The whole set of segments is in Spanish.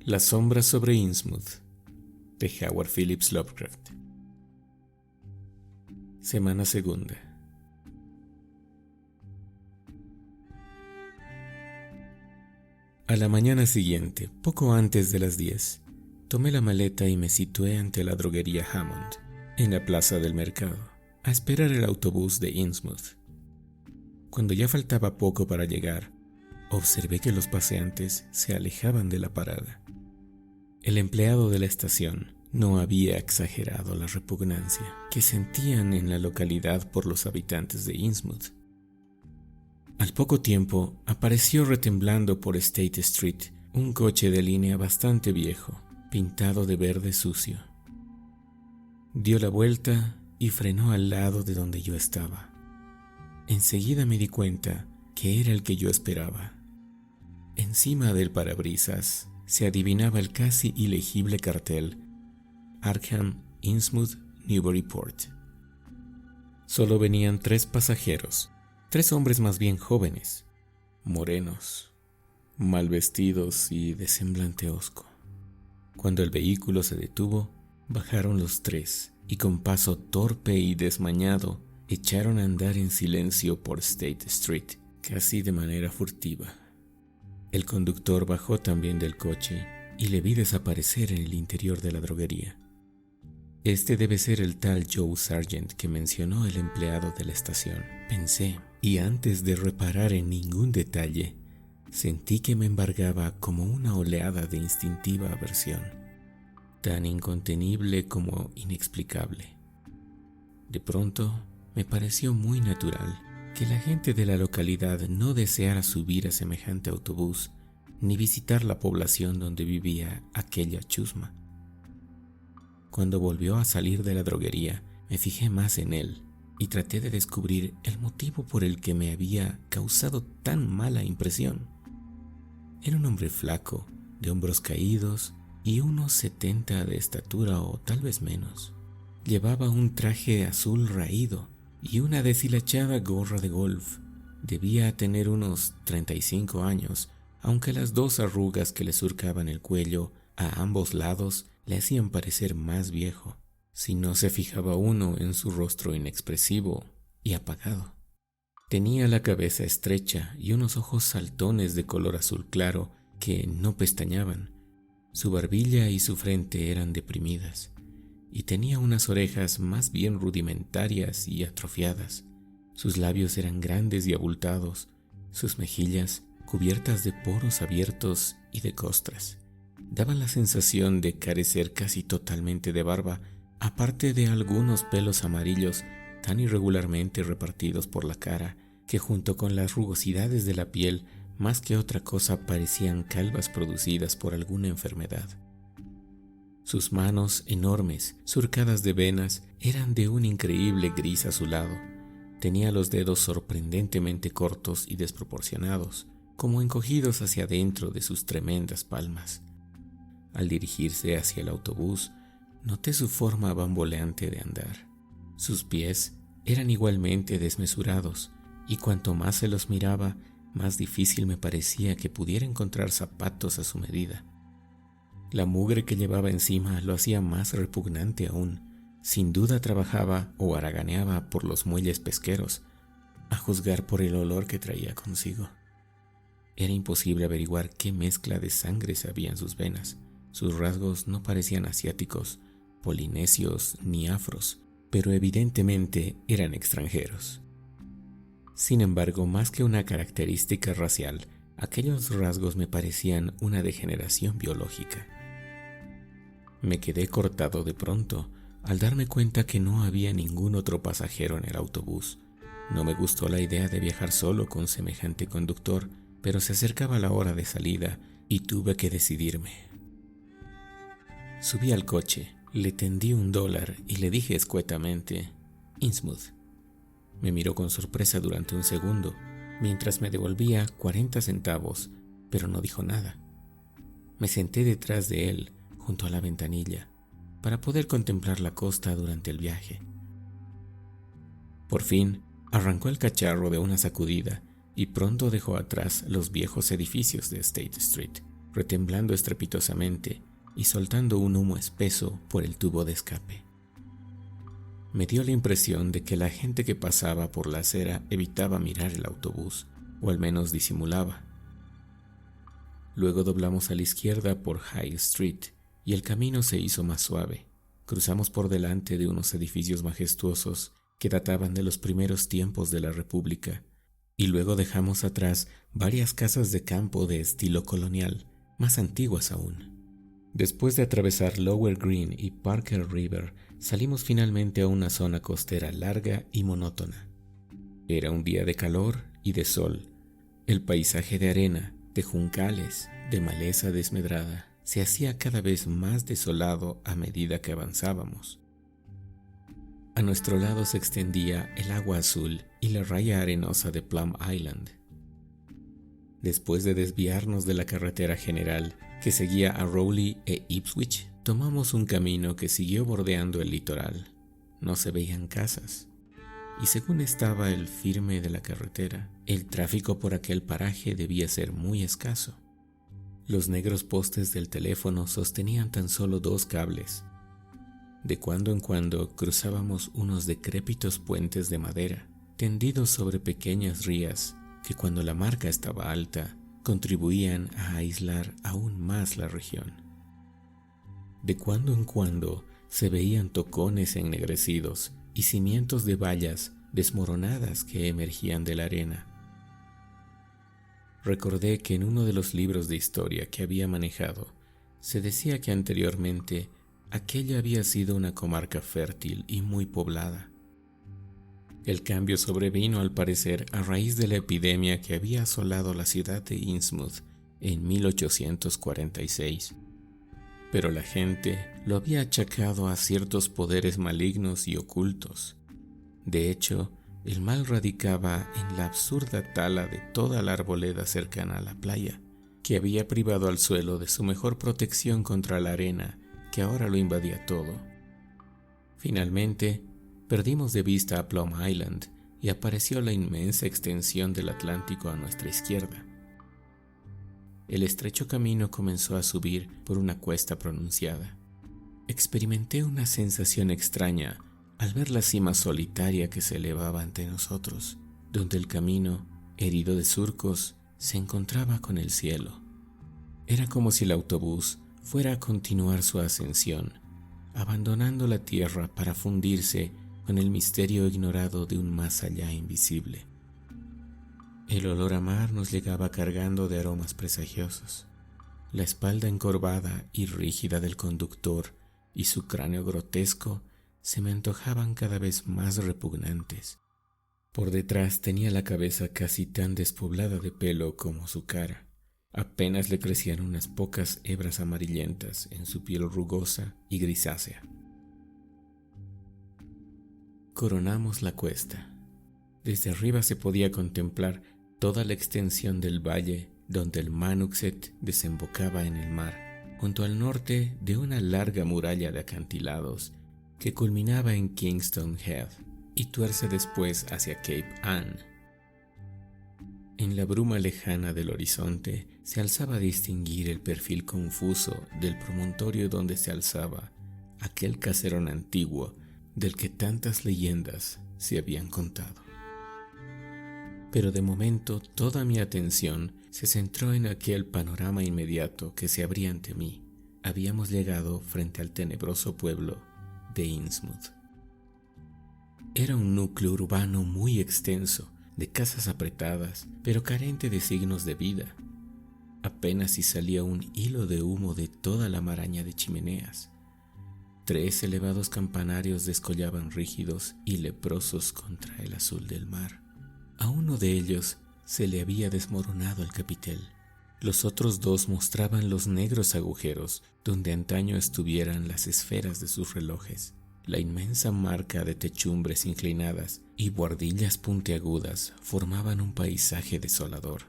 Las sombras sobre Innsmouth, de Howard Phillips Lovecraft. Semana segunda. A la mañana siguiente, poco antes de las 10, tomé la maleta y me situé ante la droguería Hammond, en la plaza del mercado, a esperar el autobús de Innsmouth. Cuando ya faltaba poco para llegar, observé que los paseantes se alejaban de la parada. El empleado de la estación no había exagerado la repugnancia que sentían en la localidad por los habitantes de Innsmouth. Al poco tiempo apareció retemblando por State Street un coche de línea bastante viejo, pintado de verde sucio. Dio la vuelta y frenó al lado de donde yo estaba. Enseguida me di cuenta que era el que yo esperaba. Encima del parabrisas se adivinaba el casi ilegible cartel Arkham, Innsmouth, Newburyport. Solo venían 3 pasajeros, 3 hombres más bien jóvenes, morenos, mal vestidos y de semblante hosco. Cuando el vehículo se detuvo, bajaron los 3 y con paso torpe y desmañado echaron a andar en silencio por State Street, casi de manera furtiva. El conductor bajó también del coche y le vi desaparecer en el interior de la droguería. Este debe ser el tal Joe Sargent que mencionó el empleado de la estación, pensé, y antes de reparar en ningún detalle, sentí que me embargaba como una oleada de instintiva aversión, tan incontenible como inexplicable. De pronto, me pareció muy natural que la gente de la localidad no deseara subir a semejante autobús ni visitar la población donde vivía aquella chusma. Cuando volvió a salir de la droguería, me fijé más en él y traté de descubrir el motivo por el que me había causado tan mala impresión. Era un hombre flaco, de hombros caídos y unos 70 de estatura o tal vez menos. Llevaba un traje azul raído y una deshilachada gorra de golf. Debía tener unos 35 años, aunque las 2 arrugas que le surcaban el cuello a ambos lados le hacían parecer más viejo, si no se fijaba uno en su rostro inexpresivo y apagado. Tenía la cabeza estrecha y unos ojos saltones de color azul claro que no pestañaban. Su barbilla y su frente eran deprimidas, y tenía unas orejas más bien rudimentarias y atrofiadas. Sus labios eran grandes y abultados, sus mejillas cubiertas de poros abiertos y de costras. Daban la sensación de carecer casi totalmente de barba, aparte de algunos pelos amarillos tan irregularmente repartidos por la cara que junto con las rugosidades de la piel más que otra cosa parecían calvas producidas por alguna enfermedad. Sus manos enormes, surcadas de venas, eran de un increíble gris azulado. Tenía los dedos sorprendentemente cortos y desproporcionados, como encogidos hacia adentro de sus tremendas palmas. Al dirigirse hacia el autobús, noté su forma bamboleante de andar. Sus pies eran igualmente desmesurados, y cuanto más se los miraba, más difícil me parecía que pudiera encontrar zapatos a su medida. La mugre que llevaba encima lo hacía más repugnante aún. Sin duda trabajaba o haraganeaba por los muelles pesqueros, a juzgar por el olor que traía consigo. Era imposible averiguar qué mezcla de sangres había en sus venas. Sus rasgos no parecían asiáticos, polinesios ni afros, pero evidentemente eran extranjeros. Sin embargo, más que una característica racial, aquellos rasgos me parecían una degeneración biológica. Me quedé cortado de pronto al darme cuenta que no había ningún otro pasajero en el autobús. No me gustó la idea de viajar solo con semejante conductor, pero se acercaba la hora de salida y tuve que decidirme. Subí al coche, le tendí $1 y le dije escuetamente: Innsmouth. Me miró con sorpresa durante un segundo, mientras me devolvía 40 centavos, pero no dijo nada. Me senté detrás de él, junto a la ventanilla, para poder contemplar la costa durante el viaje. Por fin, arrancó el cacharro de una sacudida y pronto dejó atrás los viejos edificios de State Street. retemblando estrepitosamente y soltando un humo espeso por el tubo de escape. Me dio la impresión de que la gente que pasaba por la acera evitaba mirar el autobús, o al menos disimulaba. Luego doblamos a la izquierda por High Street y el camino se hizo más suave. Cruzamos por delante de unos edificios majestuosos que databan de los primeros tiempos de la República, y luego dejamos atrás varias casas de campo de estilo colonial, más antiguas aún. Después de atravesar Lower Green y Parker River, salimos finalmente a una zona costera larga y monótona. Era un día de calor y de sol. El paisaje de arena, de juncales, de maleza desmedrada, se hacía cada vez más desolado a medida que avanzábamos. A nuestro lado se extendía el agua azul y la raya arenosa de Plum Island. Después de desviarnos de la carretera general que seguía a Rowley e Ipswich, tomamos un camino que siguió bordeando el litoral. No se veían casas, y según estaba el firme de la carretera, el tráfico por aquel paraje debía ser muy escaso. Los negros postes del teléfono sostenían tan solo 2 cables. De cuando en cuando cruzábamos unos decrépitos puentes de madera, tendidos sobre pequeñas rías que cuando la marca estaba alta, contribuían a aislar aún más la región. De cuando en cuando se veían tocones ennegrecidos y cimientos de vallas desmoronadas que emergían de la arena. Recordé que en uno de los libros de historia que había manejado, se decía que anteriormente aquella había sido una comarca fértil y muy poblada. El cambio sobrevino al parecer a raíz de la epidemia que había asolado la ciudad de Innsmouth en 1846. Pero la gente lo había achacado a ciertos poderes malignos y ocultos. De hecho, el mal radicaba en la absurda tala de toda la arboleda cercana a la playa, que había privado al suelo de su mejor protección contra la arena que ahora lo invadía todo. Finalmente, perdimos de vista a Plum Island y apareció la inmensa extensión del Atlántico a nuestra izquierda. El estrecho camino comenzó a subir por una cuesta pronunciada. Experimenté una sensación extraña al ver la cima solitaria que se elevaba ante nosotros, donde el camino, herido de surcos, se encontraba con el cielo. Era como si el autobús fuera a continuar su ascensión, abandonando la tierra para fundirse con el misterio ignorado de un más allá invisible. El olor a mar nos llegaba cargando de aromas presagiosos. La espalda encorvada y rígida del conductor y su cráneo grotesco se me antojaban cada vez más repugnantes. Por detrás tenía la cabeza casi tan despoblada de pelo como su cara. Apenas le crecían unas pocas hebras amarillentas en su piel rugosa y grisácea. Coronamos la cuesta. Desde arriba se podía contemplar toda la extensión del valle donde el Manuxet desembocaba en el mar, junto al norte de una larga muralla de acantilados que culminaba en Kingston Head y tuerce después hacia Cape Ann. En la bruma lejana del horizonte se alzaba a distinguir el perfil confuso del promontorio donde se alzaba aquel caserón antiguo del que tantas leyendas se habían contado. Pero de momento toda mi atención se centró en aquel panorama inmediato que se abría ante mí. Habíamos llegado frente al tenebroso pueblo de Innsmouth. Era un núcleo urbano muy extenso, de casas apretadas, pero carente de signos de vida. Apenas si salía un hilo de humo de toda la maraña de chimeneas. 3 elevados campanarios descollaban rígidos y leprosos contra el azul del mar. A uno de ellos se le había desmoronado el capitel. Los otros 2 mostraban los negros agujeros donde antaño estuvieran las esferas de sus relojes. La inmensa marca de techumbres inclinadas y buhardillas puntiagudas formaban un paisaje desolador.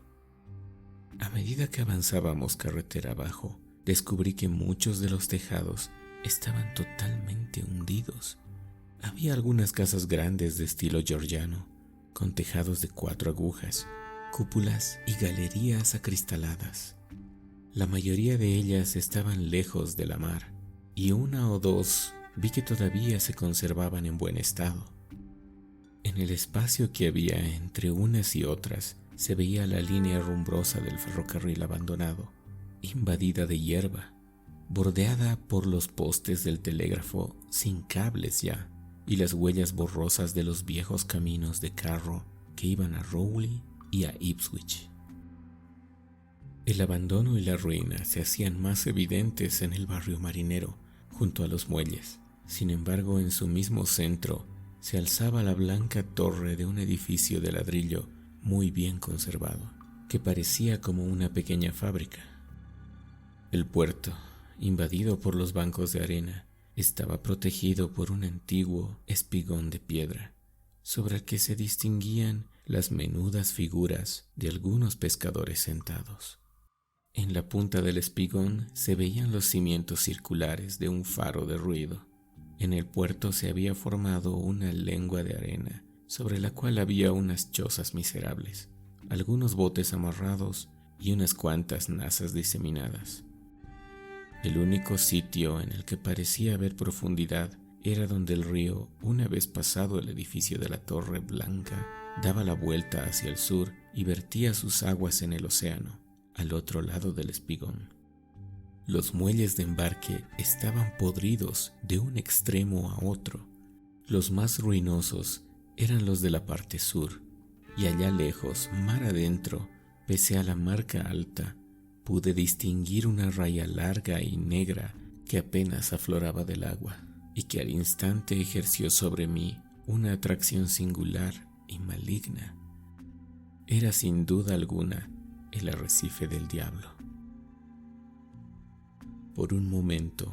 A medida que avanzábamos carretera abajo, descubrí que muchos de los tejados estaban totalmente hundidos. Había algunas casas grandes de estilo georgiano, con tejados de 4 agujas, cúpulas y galerías acristaladas. La mayoría de ellas estaban lejos de la mar, y una o dos vi que todavía se conservaban en buen estado. En el espacio que había entre unas y otras se veía la línea rumbrosa del ferrocarril abandonado, invadida de hierba, bordeada por los postes del telégrafo sin cables ya, y las huellas borrosas de los viejos caminos de carro que iban a Rowley y a Ipswich. El abandono y la ruina se hacían más evidentes en el barrio marinero, junto a los muelles. Sin embargo, en su mismo centro se alzaba la blanca torre de un edificio de ladrillo muy bien conservado, que parecía como una pequeña fábrica. El puerto, invadido por los bancos de arena, estaba protegido por un antiguo espigón de piedra, sobre el que se distinguían las menudas figuras de algunos pescadores sentados. En la punta del espigón se veían los cimientos circulares de un faro de ruido. En el puerto se había formado una lengua de arena, sobre la cual había unas chozas miserables, algunos botes amarrados y unas cuantas nazas diseminadas. El único sitio en el que parecía haber profundidad era donde el río, una vez pasado el edificio de la Torre Blanca, daba la vuelta hacia el sur y vertía sus aguas en el océano, al otro lado del espigón. Los muelles de embarque estaban podridos de un extremo a otro. Los más ruinosos eran los de la parte sur, y allá lejos, mar adentro, pese a la marca alta, pude distinguir una raya larga y negra que apenas afloraba del agua, y que al instante ejerció sobre mí una atracción singular y maligna. Era sin duda alguna el arrecife del diablo. Por un momento,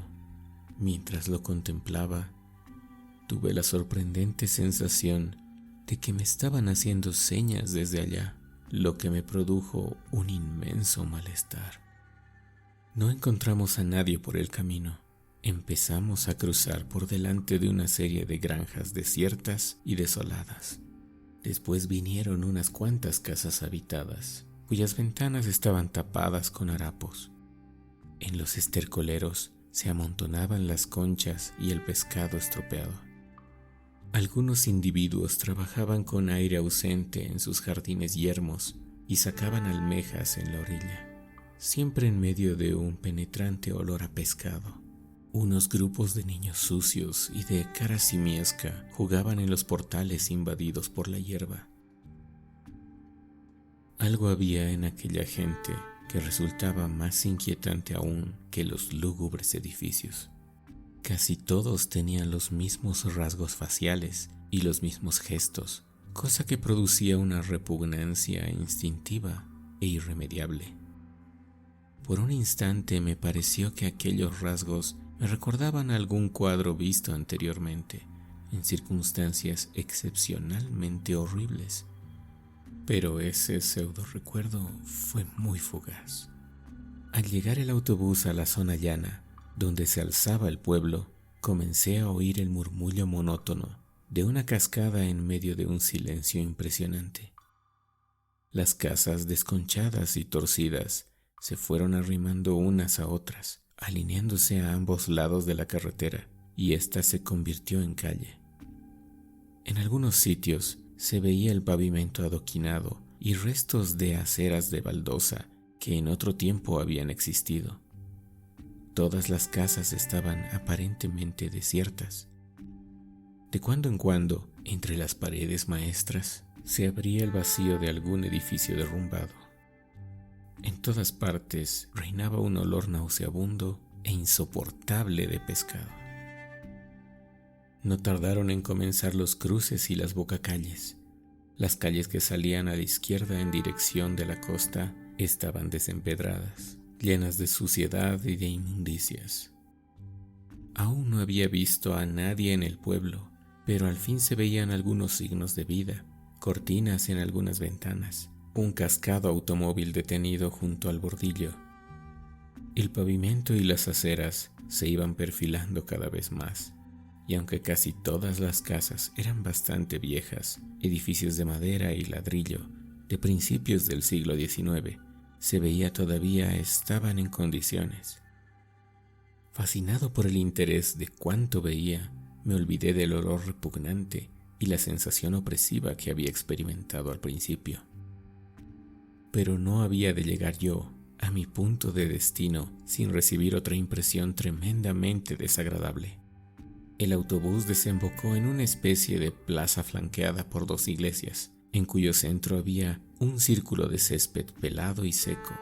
mientras lo contemplaba, tuve la sorprendente sensación de que me estaban haciendo señas desde allá, lo que me produjo un inmenso malestar. No encontramos a nadie por el camino. Empezamos a cruzar por delante de una serie de granjas desiertas y desoladas. Después vinieron unas cuantas casas habitadas, cuyas ventanas estaban tapadas con harapos. En los estercoleros se amontonaban las conchas y el pescado estropeado. Algunos individuos trabajaban con aire ausente en sus jardines yermos y sacaban almejas en la orilla, siempre en medio de un penetrante olor a pescado. Unos grupos de niños sucios y de cara simiesca jugaban en los portales invadidos por la hierba. Algo había en aquella gente que resultaba más inquietante aún que los lúgubres edificios. Casi todos tenían los mismos rasgos faciales y los mismos gestos, cosa que producía una repugnancia instintiva e irremediable. Por un instante me pareció que aquellos rasgos me recordaban algún cuadro visto anteriormente, en circunstancias excepcionalmente horribles. Pero ese pseudo recuerdo fue muy fugaz. Al llegar el autobús a la zona llana, donde se alzaba el pueblo, comencé a oír el murmullo monótono de una cascada en medio de un silencio impresionante. Las casas desconchadas y torcidas se fueron arrimando unas a otras, alineándose a ambos lados de la carretera, y ésta se convirtió en calle. En algunos sitios se veía el pavimento adoquinado y restos de aceras de baldosa que en otro tiempo habían existido. Todas las casas estaban aparentemente desiertas. De cuando en cuando, entre las paredes maestras, se abría el vacío de algún edificio derrumbado. En todas partes reinaba un olor nauseabundo e insoportable de pescado. No tardaron en comenzar los cruces y las bocacalles. Las calles que salían a la izquierda en dirección de la costa estaban desempedradas, llenas de suciedad y de inmundicias. Aún no había visto a nadie en el pueblo, pero al fin se veían algunos signos de vida, cortinas en algunas ventanas, un cascado automóvil detenido junto al bordillo. El pavimento y las aceras se iban perfilando cada vez más, y aunque casi todas las casas eran bastante viejas, edificios de madera y ladrillo de principios del siglo XIX, se veía todavía estaban en condiciones. Fascinado por el interés de cuánto veía, me olvidé del olor repugnante y la sensación opresiva que había experimentado al principio. Pero no había de llegar yo a mi punto de destino sin recibir otra impresión tremendamente desagradable. El autobús desembocó en una especie de plaza flanqueada por dos iglesias, en cuyo centro había un círculo de césped pelado y seco.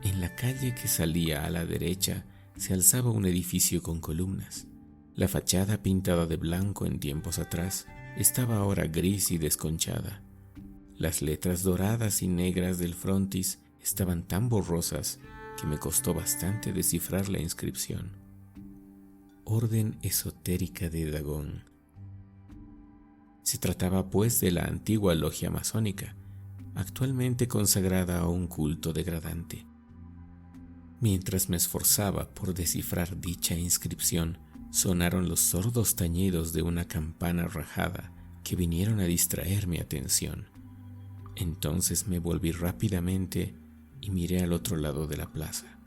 En la calle que salía a la derecha se alzaba un edificio con columnas. La fachada, pintada de blanco en tiempos atrás, estaba ahora gris y desconchada. Las letras doradas y negras del frontis estaban tan borrosas que me costó bastante descifrar la inscripción. Orden Esotérica de Dagón. Se trataba pues de la antigua logia masónica, actualmente consagrada a un culto degradante. Mientras me esforzaba por descifrar dicha inscripción, sonaron los sordos tañidos de una campana rajada que vinieron a distraer mi atención. Entonces me volví rápidamente y miré al otro lado de la plaza.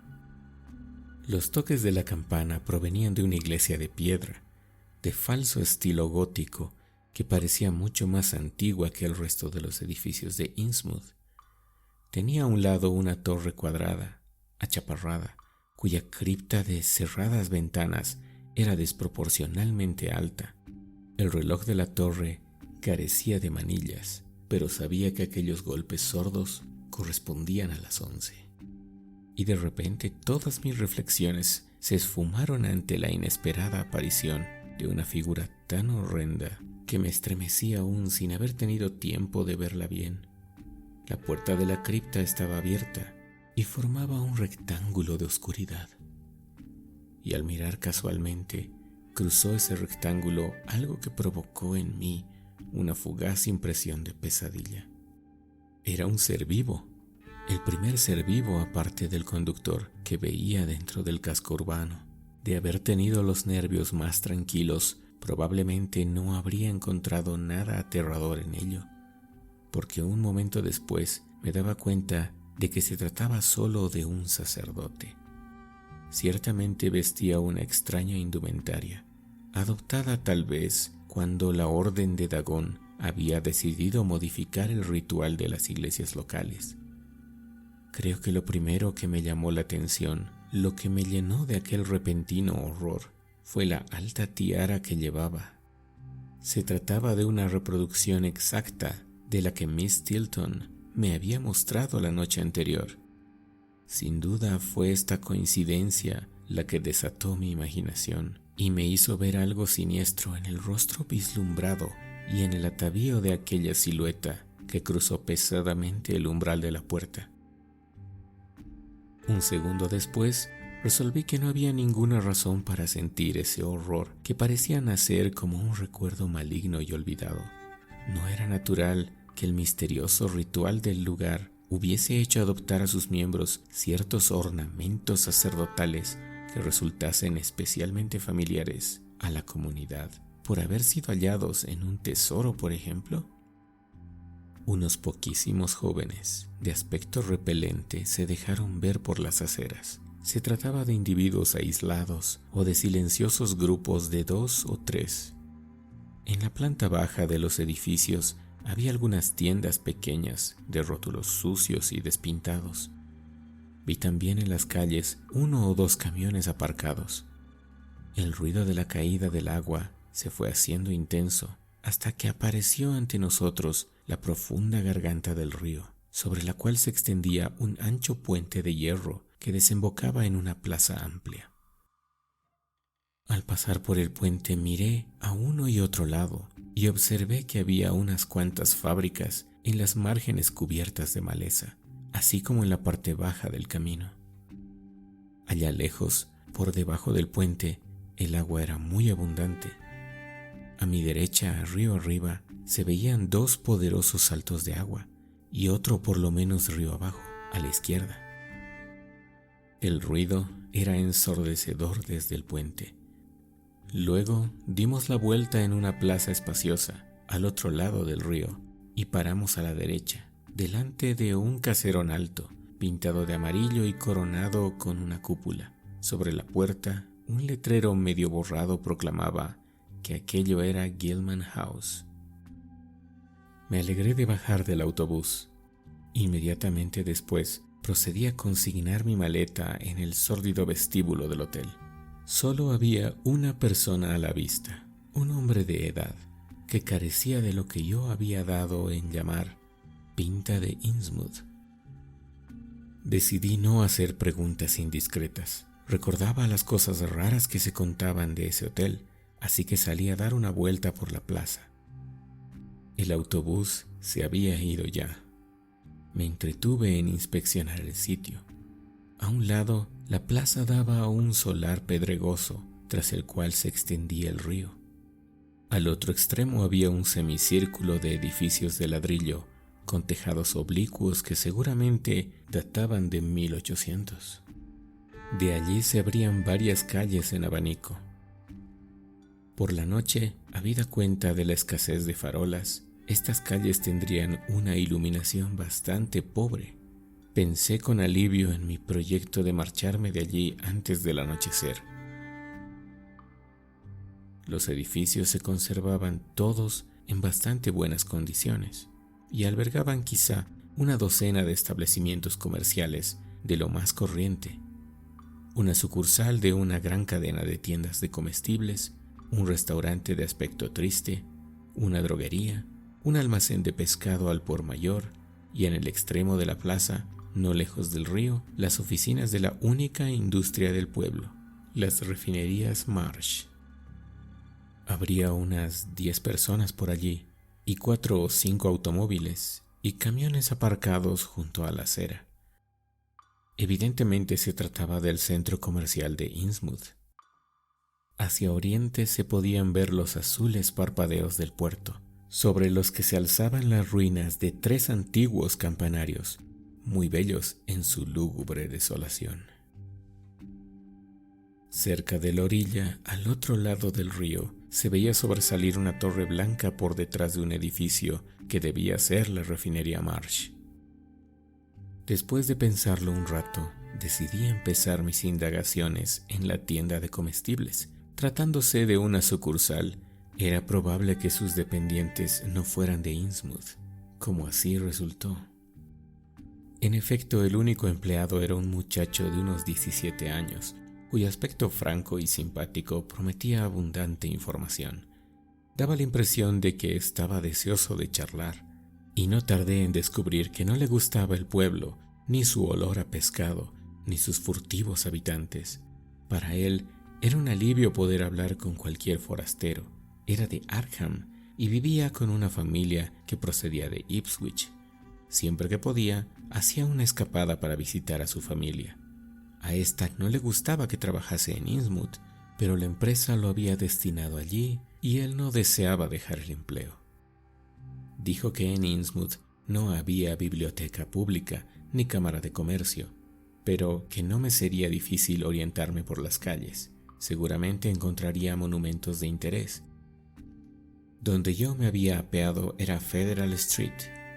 Los toques de la campana provenían de una iglesia de piedra, de falso estilo gótico, que parecía mucho más antigua que el resto de los edificios de Innsmouth. Tenía a un lado una torre cuadrada, achaparrada, cuya cripta de cerradas ventanas era desproporcionalmente alta. El reloj de la torre carecía de manillas, pero sabía que aquellos golpes sordos correspondían a las 11. Y de repente todas mis reflexiones se esfumaron ante la inesperada aparición de una figura tan horrenda que me estremecí aún sin haber tenido tiempo de verla bien. La puerta de la cripta estaba abierta y formaba un rectángulo de oscuridad. Y al mirar casualmente, cruzó ese rectángulo algo que provocó en mí una fugaz impresión de pesadilla. Era un ser vivo, el primer ser vivo aparte del conductor que veía dentro del casco urbano. De haber tenido los nervios más tranquilos, probablemente no habría encontrado nada aterrador en ello, porque un momento después me daba cuenta de que se trataba solo de un sacerdote. Ciertamente vestía una extraña indumentaria, adoptada tal vez cuando la Orden de Dagón había decidido modificar el ritual de las iglesias locales. Creo que lo primero que me llamó la atención, lo que me llenó de aquel repentino horror, fue la alta tiara que llevaba. Se trataba de una reproducción exacta de la que Miss Tilton me había mostrado la noche anterior. Sin duda fue esta coincidencia la que desató mi imaginación y me hizo ver algo siniestro en el rostro vislumbrado y en el atavío de aquella silueta que cruzó pesadamente el umbral de la puerta. Un segundo después, resolví que no había ninguna razón para sentir ese horror que parecía nacer como un recuerdo maligno y olvidado. No era natural que el misterioso ritual del lugar hubiese hecho adoptar a sus miembros ciertos ornamentos sacerdotales que resultasen especialmente familiares a la comunidad, por haber sido hallados en un tesoro, por ejemplo. Unos poquísimos jóvenes de aspecto repelente se dejaron ver por las aceras. Se trataba de individuos aislados o de silenciosos grupos de 2 o 3. En la planta baja de los edificios había algunas tiendas pequeñas de rótulos sucios y despintados. Vi también en las calles 1 o 2 camiones aparcados. El ruido de la caída del agua se fue haciendo intenso hasta que apareció ante nosotros la profunda garganta del río, sobre la cual se extendía un ancho puente de hierro que desembocaba en una plaza amplia. Al pasar por el puente miré a uno y otro lado y observé que había unas cuantas fábricas en las márgenes cubiertas de maleza, así como en la parte baja del camino. Allá lejos, por debajo del puente, el agua era muy abundante. A mi derecha, río arriba, se veían 2 poderosos saltos de agua y otro por lo menos río abajo, a la izquierda. El ruido era ensordecedor desde el puente. Luego dimos la vuelta en una plaza espaciosa, al otro lado del río, y paramos a la derecha, delante de un caserón alto, pintado de amarillo y coronado con una cúpula. Sobre la puerta, un letrero medio borrado proclamaba que aquello era Gilman House. Me alegré de bajar del autobús. Inmediatamente después, procedí a consignar mi maleta en el sórdido vestíbulo del hotel. Solo había una persona a la vista, un hombre de edad, que carecía de lo que yo había dado en llamar pinta de Innsmouth. Decidí no hacer preguntas indiscretas. Recordaba las cosas raras que se contaban de ese hotel, así que salí a dar una vuelta por la plaza. El autobús se había ido ya. Me entretuve en inspeccionar el sitio. A un lado, la plaza daba a un solar pedregoso, tras el cual se extendía el río. Al otro extremo había un semicírculo de edificios de ladrillo, con tejados oblicuos que seguramente databan de 1800. De allí se abrían varias calles en abanico. Por la noche, habida cuenta de la escasez de farolas, estas calles tendrían una iluminación bastante pobre. Pensé con alivio en mi proyecto de marcharme de allí antes del anochecer. Los edificios se conservaban todos en bastante buenas condiciones y albergaban quizá una docena de establecimientos comerciales de lo más corriente, una sucursal de una gran cadena de tiendas de comestibles, un restaurante de aspecto triste, una droguería, un almacén de pescado al por mayor y en el extremo de la plaza, no lejos del río, las oficinas de la única industria del pueblo, las refinerías Marsh. Habría unas 10 personas por allí y 4 o 5 automóviles y camiones aparcados junto a la acera. Evidentemente se trataba del centro comercial de Innsmouth. Hacia oriente se podían ver los azules parpadeos del puerto, sobre los que se alzaban las ruinas de 3 antiguos campanarios, muy bellos en su lúgubre desolación. Cerca de la orilla, al otro lado del río, se veía sobresalir una torre blanca por detrás de un edificio que debía ser la refinería Marsh. Después de pensarlo un rato, decidí empezar mis indagaciones en la tienda de comestibles. Tratándose de una sucursal, era probable que sus dependientes no fueran de Innsmouth, como así resultó. En efecto, el único empleado era un muchacho de unos 17 años, cuyo aspecto franco y simpático prometía abundante información. Daba la impresión de que estaba deseoso de charlar, y no tardé en descubrir que no le gustaba el pueblo, ni su olor a pescado, ni sus furtivos habitantes. Para él era un alivio poder hablar con cualquier forastero. Era de Arkham y vivía con una familia que procedía de Ipswich. Siempre que podía, hacía una escapada para visitar a su familia. A esta no le gustaba que trabajase en Innsmouth, pero la empresa lo había destinado allí y él no deseaba dejar el empleo. Dijo que en Innsmouth no había biblioteca pública ni cámara de comercio, pero que no me sería difícil orientarme por las calles. Seguramente encontraría monumentos de interés. Donde yo me había apeado era Federal Street.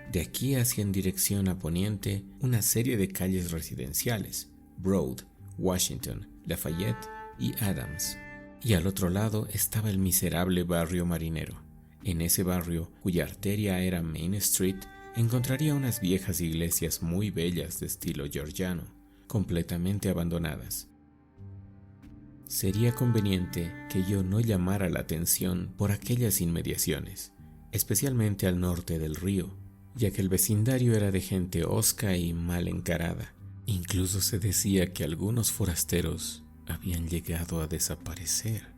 De aquí hacia en dirección a poniente una serie de calles residenciales, Broad, Washington, Lafayette y Adams. Y al otro lado estaba el miserable barrio marinero. En ese barrio, cuya arteria era Main Street, encontraría unas viejas iglesias muy bellas de estilo georgiano, completamente abandonadas. Sería conveniente que yo no llamara la atención por aquellas inmediaciones, especialmente al norte del río, ya que el vecindario era de gente hosca y mal encarada. Incluso se decía que algunos forasteros habían llegado a desaparecer.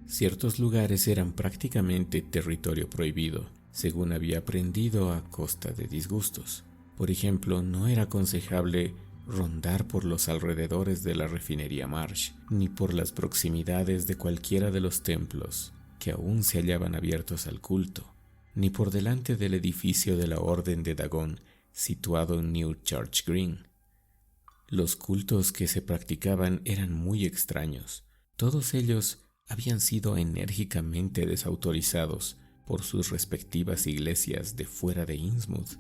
Ciertos lugares eran prácticamente territorio prohibido, según había aprendido a costa de disgustos. Por ejemplo, no era aconsejable rondar por los alrededores de la refinería Marsh, ni por las proximidades de cualquiera de los templos que aún se hallaban abiertos al culto, ni por delante del edificio de la Orden de Dagon situado en New Church Green. Los cultos que se practicaban eran muy extraños. Todos ellos habían sido enérgicamente desautorizados por sus respectivas iglesias de fuera de Innsmouth.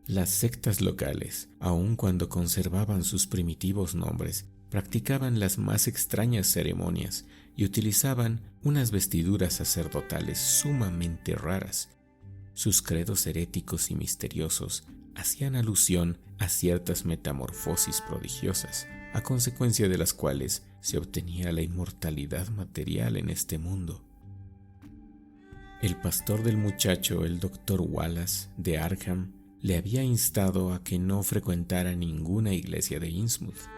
Las sectas locales, aun cuando conservaban sus primitivos nombres, practicaban las más extrañas ceremonias y utilizaban unas vestiduras sacerdotales sumamente raras. Sus credos heréticos y misteriosos hacían alusión a ciertas metamorfosis prodigiosas, a consecuencia de las cuales se obtenía la inmortalidad material en este mundo. El pastor del muchacho, el Dr. Wallace de Arkham, le había instado a que no frecuentara ninguna iglesia de Innsmouth.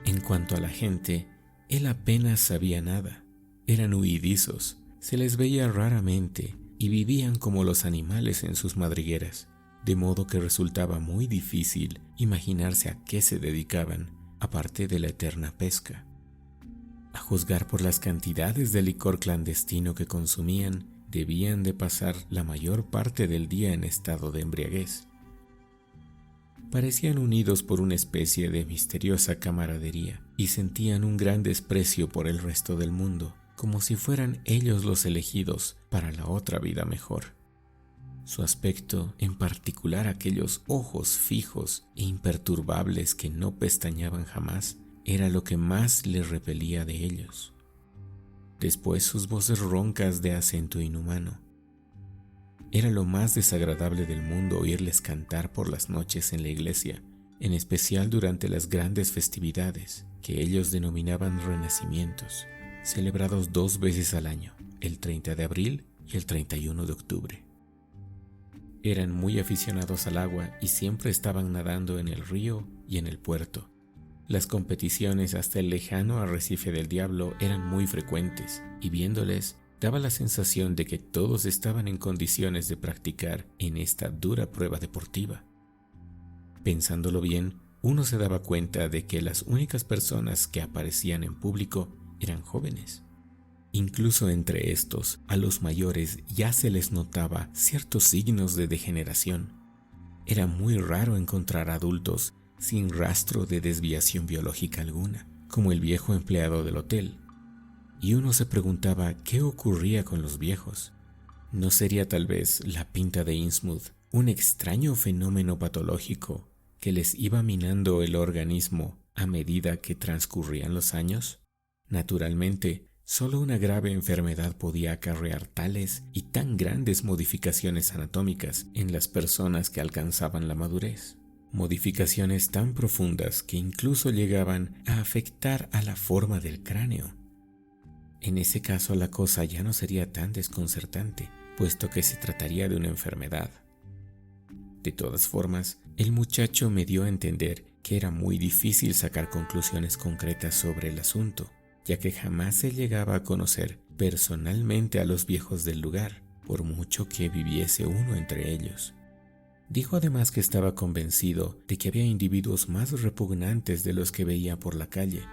En cuanto a la gente, él apenas sabía nada. Eran huidizos, se les veía raramente y vivían como los animales en sus madrigueras, de modo que resultaba muy difícil imaginarse a qué se dedicaban, aparte de la eterna pesca. A juzgar por las cantidades de licor clandestino que consumían, debían de pasar la mayor parte del día en estado de embriaguez. Parecían unidos por una especie de misteriosa camaradería y sentían un gran desprecio por el resto del mundo, como si fueran ellos los elegidos para la otra vida mejor. Su aspecto, en particular aquellos ojos fijos e imperturbables que no pestañeaban jamás, era lo que más les repelía de ellos. Después sus voces roncas de acento inhumano. Era lo más desagradable del mundo oírles cantar por las noches en la iglesia, en especial durante las grandes festividades, que ellos denominaban renacimientos, celebrados 2 veces al año, el 30 de abril y el 31 de octubre. Eran muy aficionados al agua y siempre estaban nadando en el río y en el puerto. Las competiciones hasta el lejano arrecife del Diablo eran muy frecuentes y viéndoles daba la sensación de que todos estaban en condiciones de practicar en esta dura prueba deportiva. Pensándolo bien, uno se daba cuenta de que las únicas personas que aparecían en público eran jóvenes. Incluso entre estos, a los mayores ya se les notaba ciertos signos de degeneración. Era muy raro encontrar adultos sin rastro de desviación biológica alguna, como el viejo empleado del hotel. Y uno se preguntaba qué ocurría con los viejos. ¿No sería tal vez la pinta de Innsmouth un extraño fenómeno patológico que les iba minando el organismo a medida que transcurrían los años? Naturalmente, solo una grave enfermedad podía acarrear tales y tan grandes modificaciones anatómicas en las personas que alcanzaban la madurez. Modificaciones tan profundas que incluso llegaban a afectar a la forma del cráneo. En ese caso la cosa ya no sería tan desconcertante, puesto que se trataría de una enfermedad. De todas formas, el muchacho me dio a entender que era muy difícil sacar conclusiones concretas sobre el asunto, ya que jamás se llegaba a conocer personalmente a los viejos del lugar, por mucho que viviese uno entre ellos. Dijo además que estaba convencido de que había individuos más repugnantes de los que veía por la calle,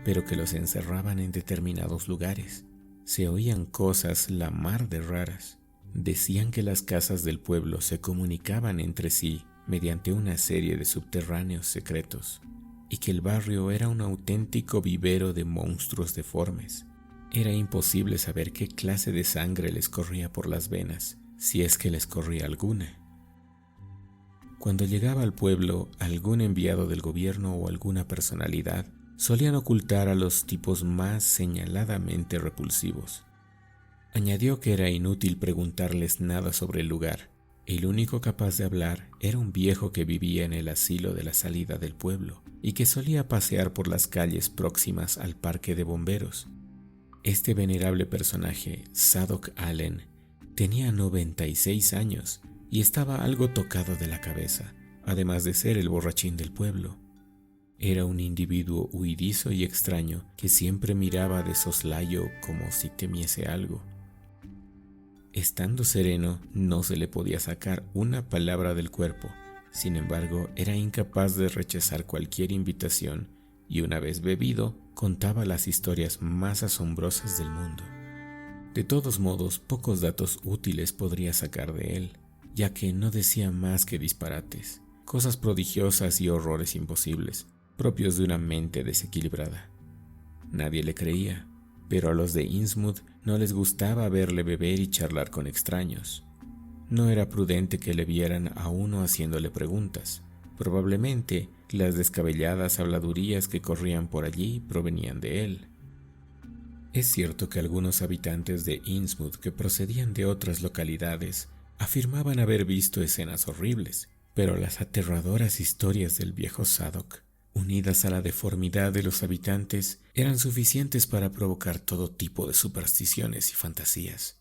pero que los encerraban en determinados lugares. Se oían cosas la mar de raras. Decían que las casas del pueblo se comunicaban entre sí mediante una serie de subterráneos secretos, y que el barrio era un auténtico vivero de monstruos deformes. Era imposible saber qué clase de sangre les corría por las venas, si es que les corría alguna. Cuando llegaba al pueblo algún enviado del gobierno o alguna personalidad, solían ocultar a los tipos más señaladamente repulsivos. Añadió que era inútil preguntarles nada sobre el lugar. El único capaz de hablar era un viejo que vivía en el asilo de la salida del pueblo y que solía pasear por las calles próximas al parque de bomberos. Este venerable personaje, Zadok Allen, tenía 96 años y estaba algo tocado de la cabeza, además de ser el borrachín del pueblo. Era un individuo huidizo y extraño que siempre miraba de soslayo como si temiese algo. Estando sereno, no se le podía sacar una palabra del cuerpo. Sin embargo, era incapaz de rechazar cualquier invitación y una vez bebido, contaba las historias más asombrosas del mundo. De todos modos, pocos datos útiles podría sacar de él, ya que no decía más que disparates, cosas prodigiosas y horrores imposibles, propios de una mente desequilibrada. Nadie le creía, pero a los de Innsmouth no les gustaba verle beber y charlar con extraños. No era prudente que le vieran a uno haciéndole preguntas. Probablemente las descabelladas habladurías que corrían por allí provenían de él. Es cierto que algunos habitantes de Innsmouth que procedían de otras localidades afirmaban haber visto escenas horribles, pero las aterradoras historias del viejo Zadok, unidas a la deformidad de los habitantes, eran suficientes para provocar todo tipo de supersticiones y fantasías.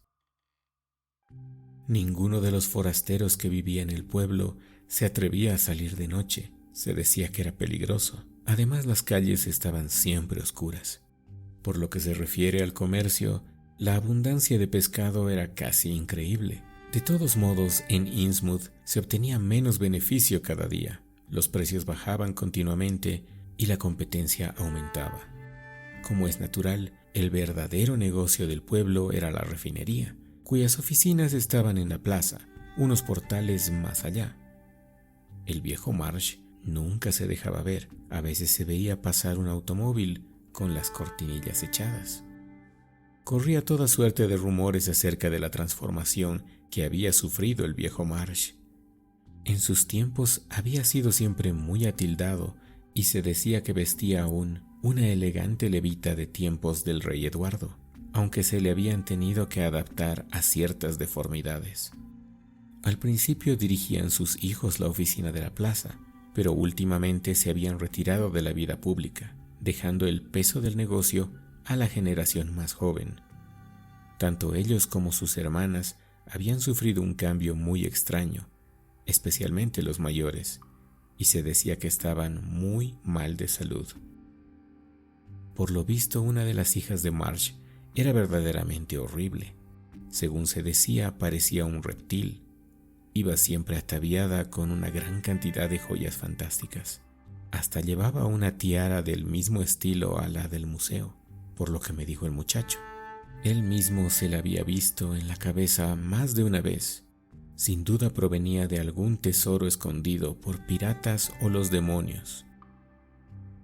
Ninguno de los forasteros que vivía en el pueblo se atrevía a salir de noche. Se decía que era peligroso. Además, las calles estaban siempre oscuras. Por lo que se refiere al comercio, la abundancia de pescado era casi increíble. De todos modos, en Innsmouth se obtenía menos beneficio cada día. Los precios bajaban continuamente y la competencia aumentaba. Como es natural, el verdadero negocio del pueblo era la refinería, cuyas oficinas estaban en la plaza, unos portales más allá. El viejo Marsh nunca se dejaba ver. A veces se veía pasar un automóvil con las cortinillas echadas. Corría toda suerte de rumores acerca de la transformación que había sufrido el viejo Marsh. En sus tiempos había sido siempre muy atildado y se decía que vestía aún una elegante levita de tiempos del rey Eduardo, aunque se le habían tenido que adaptar a ciertas deformidades. Al principio dirigían sus hijos la oficina de la plaza, pero últimamente se habían retirado de la vida pública, dejando el peso del negocio a la generación más joven. Tanto ellos como sus hermanas habían sufrido un cambio muy extraño, especialmente los mayores, y se decía que estaban muy mal de salud. Por lo visto, una de las hijas de Marsh era verdaderamente horrible. Según se decía, parecía un reptil. Iba siempre ataviada con una gran cantidad de joyas fantásticas. Hasta llevaba una tiara del mismo estilo a la del museo, por lo que me dijo el muchacho. Él mismo se la había visto en la cabeza más de una vez. Sin duda provenía de algún tesoro escondido por piratas o los demonios.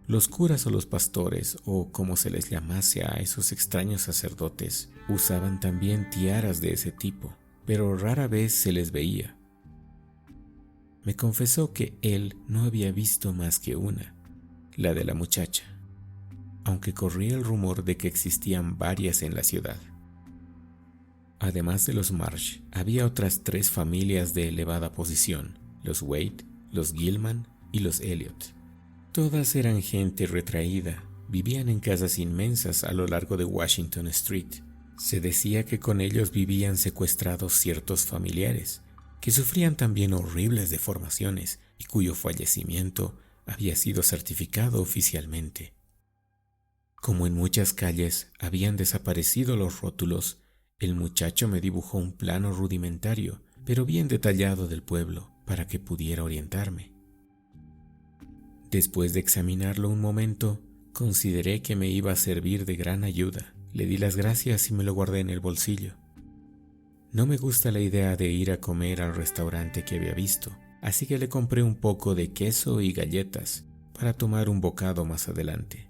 Los curas o los pastores, o como se les llamase a esos extraños sacerdotes, usaban también tiaras de ese tipo, pero rara vez se les veía. Me confesó que él no había visto más que una, la de la muchacha, aunque corría el rumor de que existían varias en la ciudad. Además de los Marsh, había otras 3 familias de elevada posición, los Wade, los Gilman y los Elliot. Todas eran gente retraída, vivían en casas inmensas a lo largo de Washington Street. Se decía que con ellos vivían secuestrados ciertos familiares, que sufrían también horribles deformaciones y cuyo fallecimiento había sido certificado oficialmente. Como en muchas calles habían desaparecido los rótulos, el muchacho me dibujó un plano rudimentario, pero bien detallado del pueblo, para que pudiera orientarme. Después de examinarlo un momento, consideré que me iba a servir de gran ayuda. Le di las gracias y me lo guardé en el bolsillo. No me gusta la idea de ir a comer al restaurante que había visto, así que le compré un poco de queso y galletas para tomar un bocado más adelante.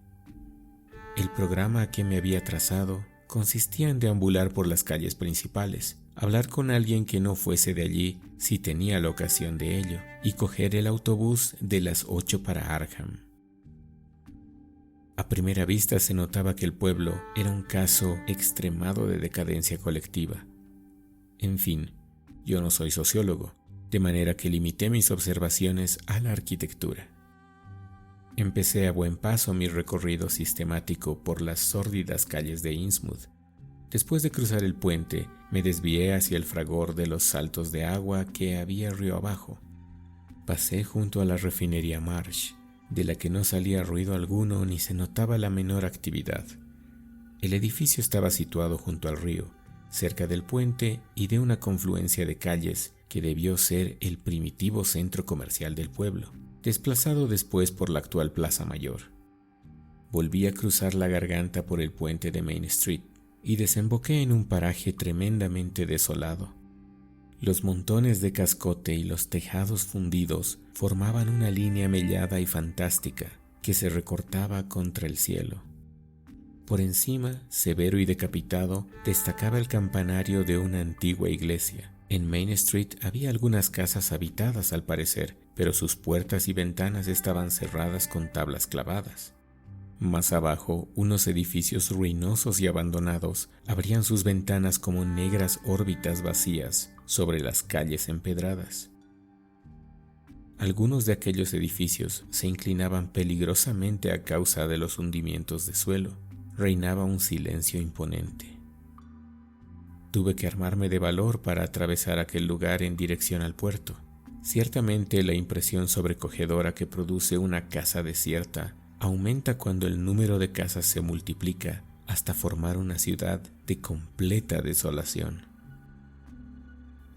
El programa que me había trazado consistía en deambular por las calles principales, hablar con alguien que no fuese de allí si tenía la ocasión de ello, y coger el autobús de las 8 para Arkham. A primera vista se notaba que el pueblo era un caso extremado de decadencia colectiva. En fin, yo no soy sociólogo, de manera que limité mis observaciones a la arquitectura. Empecé a buen paso mi recorrido sistemático por las sórdidas calles de Innsmouth. Después de cruzar el puente, me desvié hacia el fragor de los saltos de agua que había río abajo. Pasé junto a la refinería Marsh, de la que no salía ruido alguno ni se notaba la menor actividad. El edificio estaba situado junto al río, cerca del puente y de una confluencia de calles que debió ser el primitivo centro comercial del pueblo, desplazado después por la actual Plaza Mayor. Volví a cruzar la garganta por el puente de Main Street y desemboqué en un paraje tremendamente desolado. Los montones de cascote y los tejados fundidos formaban una línea mellada y fantástica que se recortaba contra el cielo. Por encima, severo y decapitado, destacaba el campanario de una antigua iglesia. En Main Street había algunas casas habitadas al parecer, pero sus puertas y ventanas estaban cerradas con tablas clavadas. Más abajo, unos edificios ruinosos y abandonados abrían sus ventanas como negras órbitas vacías sobre las calles empedradas. Algunos de aquellos edificios se inclinaban peligrosamente a causa de los hundimientos de suelo. Reinaba un silencio imponente. Tuve que armarme de valor para atravesar aquel lugar en dirección al puerto. Ciertamente la impresión sobrecogedora que produce una casa desierta aumenta cuando el número de casas se multiplica hasta formar una ciudad de completa desolación.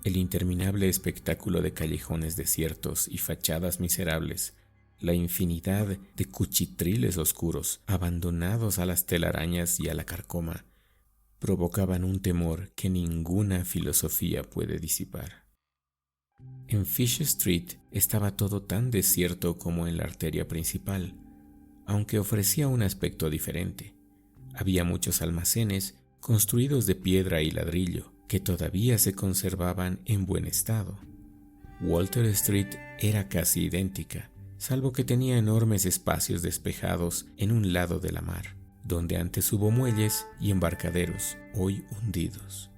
El interminable espectáculo de callejones desiertos y fachadas miserables, la infinidad de cuchitriles oscuros abandonados a las telarañas y a la carcoma, provocaban un temor que ninguna filosofía puede disipar. En Fish Street estaba todo tan desierto como en la arteria principal, aunque ofrecía un aspecto diferente. Había muchos almacenes construidos de piedra y ladrillo que todavía se conservaban en buen estado. Walter Street era casi idéntica, salvo que tenía enormes espacios despejados en un lado de la mar, donde antes hubo muelles y embarcaderos, hoy hundidos.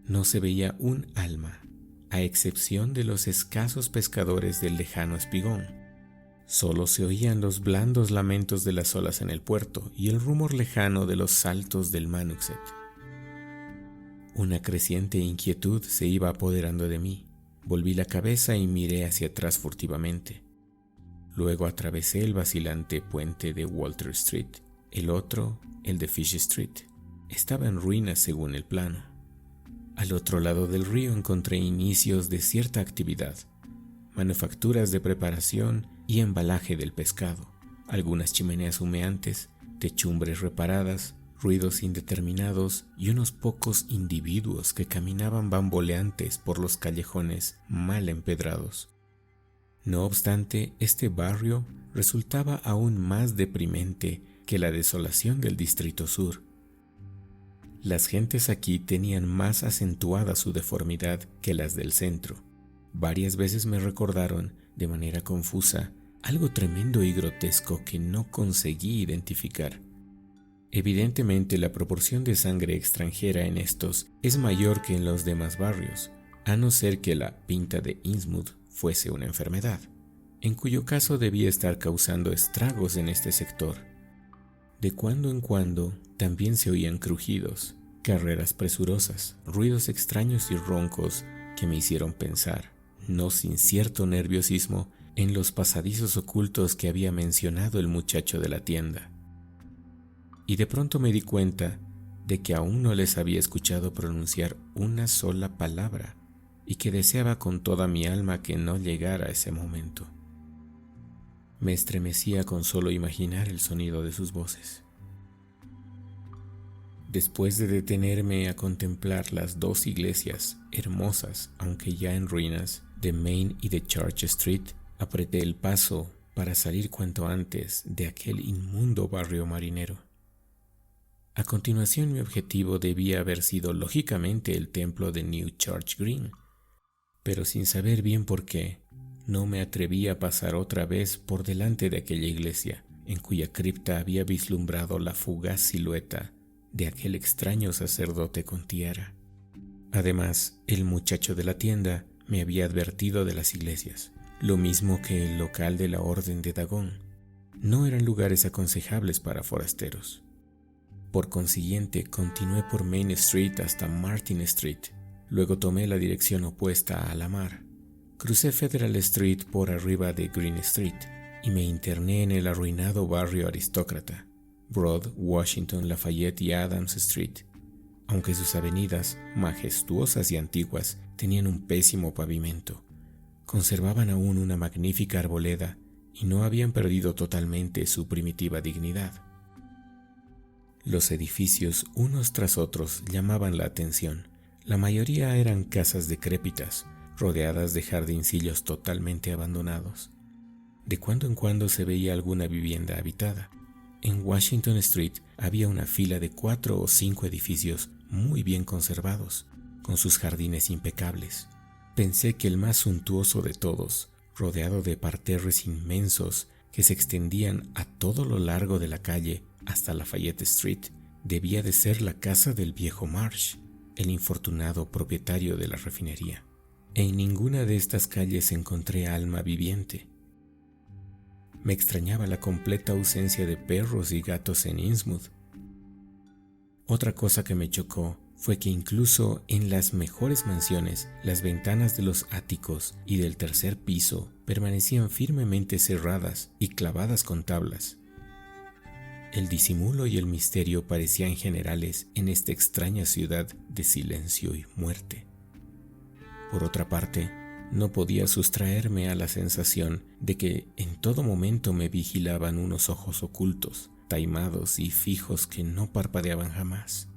No se veía un alma, a excepción de los escasos pescadores del lejano espigón. Solo se oían los blandos lamentos de las olas en el puerto y el rumor lejano de los saltos del Manuxet. Una creciente inquietud se iba apoderando de mí. Volví la cabeza y miré hacia atrás furtivamente. Luego atravesé el vacilante puente de Walter Street. El otro, el de Fish Street, estaba en ruinas según el plano. Al otro lado del río encontré inicios de cierta actividad, manufacturas de preparación y embalaje del pescado, algunas chimeneas humeantes, techumbres reparadas, ruidos indeterminados y unos pocos individuos que caminaban bamboleantes por los callejones mal empedrados. No obstante, este barrio resultaba aún más deprimente que la desolación del Distrito Sur. Las gentes aquí tenían más acentuada su deformidad que las del centro. Varias veces me recordaron, de manera confusa, algo tremendo y grotesco que no conseguí identificar. Evidentemente, la proporción de sangre extranjera en estos es mayor que en los demás barrios, a no ser que la pinta de Innsmouth fuese una enfermedad, en cuyo caso debía estar causando estragos en este sector. De cuando en cuando también se oían crujidos, carreras presurosas, ruidos extraños y roncos que me hicieron pensar, no sin cierto nerviosismo, en los pasadizos ocultos que había mencionado el muchacho de la tienda. Y de pronto me di cuenta de que aún no les había escuchado pronunciar una sola palabra y que deseaba con toda mi alma que no llegara ese momento. Me estremecía con solo imaginar el sonido de sus voces. Después de detenerme a contemplar las dos iglesias, hermosas, aunque ya en ruinas, de Main y de Church Street, apreté el paso para salir cuanto antes de aquel inmundo barrio marinero. A continuación, mi objetivo debía haber sido lógicamente el templo de New Church Green, pero sin saber bien por qué, no me atreví a pasar otra vez por delante de aquella iglesia, en cuya cripta había vislumbrado la fugaz silueta de aquel extraño sacerdote con tiara. Además, el muchacho de la tienda me había advertido de las iglesias, lo mismo que el local de la Orden de Dagón. No eran lugares aconsejables para forasteros. Por consiguiente, continué por Main Street hasta Martin Street. Luego tomé la dirección opuesta a la mar. Crucé Federal Street por arriba de Green Street y me interné en el arruinado barrio aristócrata, Broad, Washington, Lafayette y Adams Street. Aunque sus avenidas, majestuosas y antiguas, tenían un pésimo pavimento, conservaban aún una magnífica arboleda y no habían perdido totalmente su primitiva dignidad. Los edificios, unos tras otros, llamaban la atención. La mayoría eran casas decrépitas, rodeadas de jardincillos totalmente abandonados. De cuando en cuando se veía alguna vivienda habitada. En Washington Street había una fila de 4 o 5 edificios muy bien conservados, con sus jardines impecables. Pensé que el más suntuoso de todos, rodeado de parterres inmensos que se extendían a todo lo largo de la calle hasta Lafayette Street, debía de ser la casa del viejo Marsh, el infortunado propietario de la refinería. En ninguna de estas calles encontré alma viviente. Me extrañaba la completa ausencia de perros y gatos en Innsmouth. Otra cosa que me chocó fue que incluso en las mejores mansiones, las ventanas de los áticos y del tercer piso permanecían firmemente cerradas y clavadas con tablas. El disimulo y el misterio parecían generales en esta extraña ciudad de silencio y muerte. Por otra parte, no podía sustraerme a la sensación de que en todo momento me vigilaban unos ojos ocultos, taimados y fijos que no parpadeaban jamás.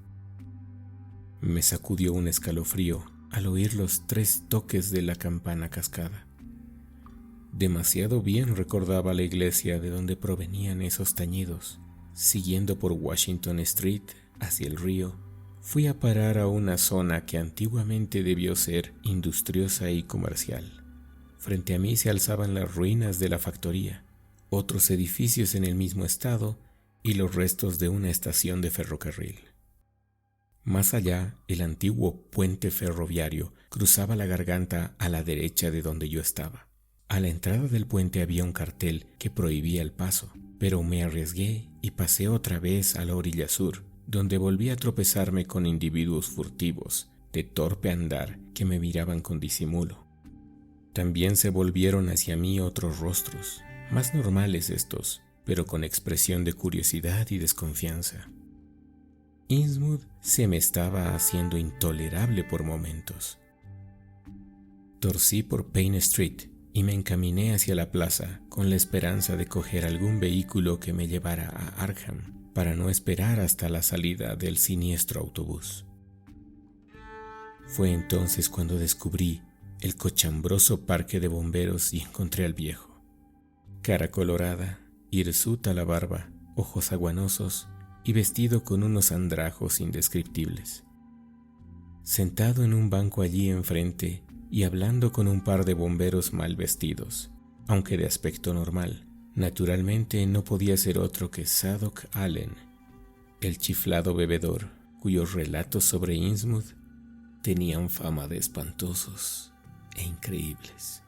Me sacudió un escalofrío al oír los 3 toques de la campana cascada. Demasiado bien recordaba la iglesia de donde provenían esos tañidos. Siguiendo por Washington Street hacia el río, fui a parar a una zona que antiguamente debió ser industriosa y comercial. Frente a mí se alzaban las ruinas de la factoría, otros edificios en el mismo estado y los restos de una estación de ferrocarril. Más allá, el antiguo puente ferroviario cruzaba la garganta a la derecha de donde yo estaba. A la entrada del puente había un cartel que prohibía el paso, pero me arriesgué y pasé otra vez a la orilla sur, donde volví a tropezarme con individuos furtivos, de torpe andar, que me miraban con disimulo. También se volvieron hacia mí otros rostros, más normales estos, pero con expresión de curiosidad y desconfianza. Innsmouth se me estaba haciendo intolerable por momentos. Torcí por Payne Street y me encaminé hacia la plaza con la esperanza de coger algún vehículo que me llevara a Arkham, para no esperar hasta la salida del siniestro autobús. Fue entonces cuando descubrí el cochambroso parque de bomberos y encontré al viejo. Cara colorada, hirsuta la barba, ojos aguanosos y vestido con unos andrajos indescriptibles. Sentado en un banco allí enfrente y hablando con un par de bomberos mal vestidos, aunque de aspecto normal, naturalmente no podía ser otro que Zadok Allen, el chiflado bebedor, cuyos relatos sobre Innsmouth tenían fama de espantosos e increíbles.